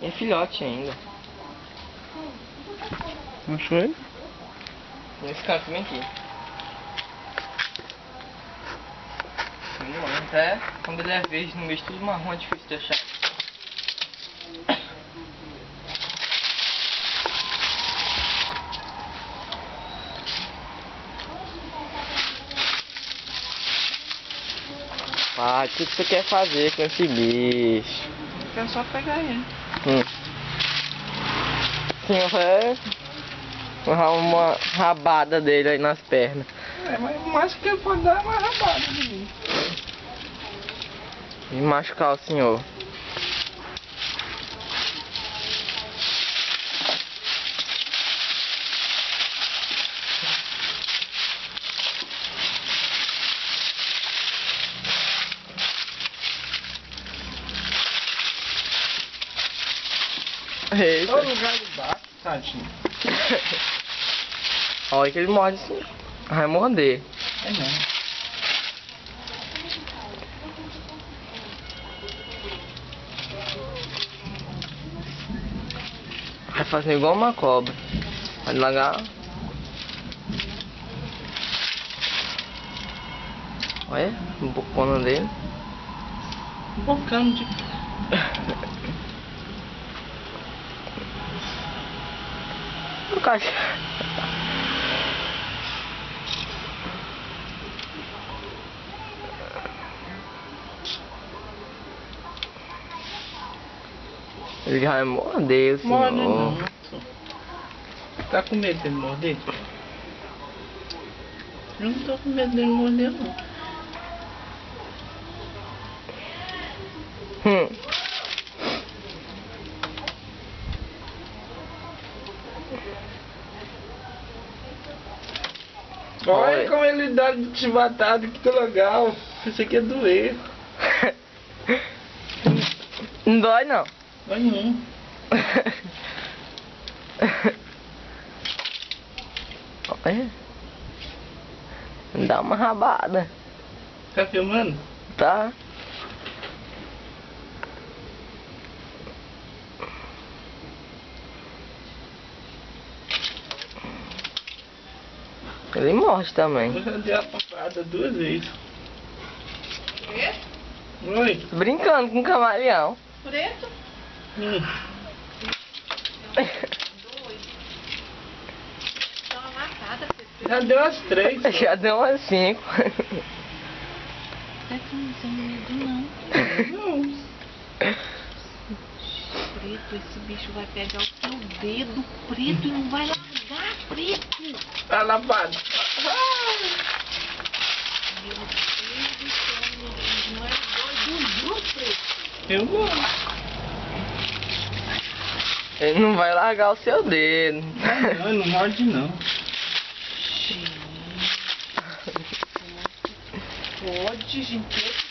É filhote ainda. Achou ele? Nesse canto bem aqui. Até quando ele é verde no meio tudo marrom é difícil de achar. Ah, o que você quer fazer com esse bicho? Eu quero só pegar ele. Sim, vai uma rabada dele aí nas pernas. É, mas o máximo que ele pode dar é uma rabada de mim. E machucar o senhor. Eita. Olha o lugar de baixo, tadinho. Olha que ele morde assim. Vai morder. É não. Vai fazer igual uma cobra. Vai largar. Olha, a bocona dele. Bocando de... O cachorro. Ele vai morder o senhor. Morde não. Tá com medo dele morder? Eu não tô com medo dele morder não. Olha como ele dá de chibatada, que legal. Isso aqui é doer. Não dói não. Vai não. Olha. Dá uma rabada. Tá filmando? Tá? Ele morde também. Eu já dei a papada 2 vezes. Preto? Oi. Brincando com o camaleão. Preto? Dá uma matada, Preto. Já deu as 3. Já deu umas 5. Não tem medo não. Não. Preto, esse bicho vai pegar o seu dedo, Preto, e não vai largar, Preto. Tá lavado. Meu Deus do céu, meu Deus, não é doido, não, Preto. Eu não. Ele não vai largar o seu dedo. Não, não morde não. Pode, gente.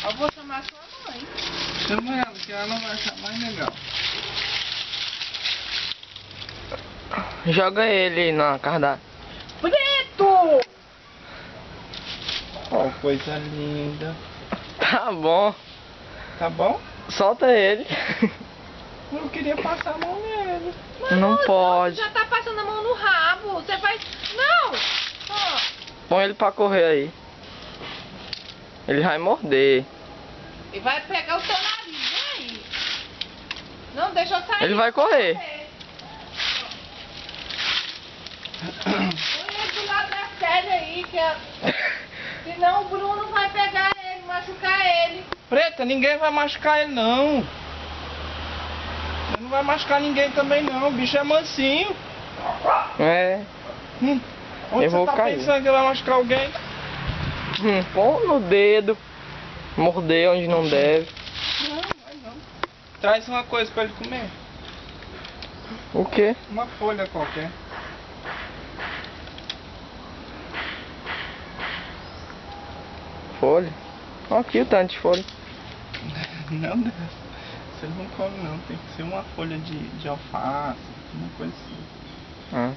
Eu vou chamar sua mãe. Chama ela, que ela não vai achar mais legal. Joga ele na cardápio. Preto! Oh, coisa linda. Tá bom. Tá bom? Solta ele. Eu queria passar a mão nele. Não pode. Já tá passando a mão no rabo. Você vai... Não! Ó. Põe ele pra correr aí. Ele vai morder. E vai pegar o seu nariz, vem aí. Não, deixa eu sair. Ele vai correr. Põe ele do lado da Célia aí, que é... senão o Bruno vai pegar ele, machucar ele. Preta, ninguém vai machucar ele não. Ele não vai machucar ninguém também não. O bicho é mansinho. É. Onde Eu você vou tá cair. pensando que ele vai machucar alguém? Põe no dedo. Morder onde não deve. Não, vai não. Traz uma coisa pra ele comer. O quê? Uma folha qualquer. Folha? Olha aqui o tanto de folha. Não, Deus. Você não come não. Tem que ser uma folha de alface, uma coisa assim. Ah.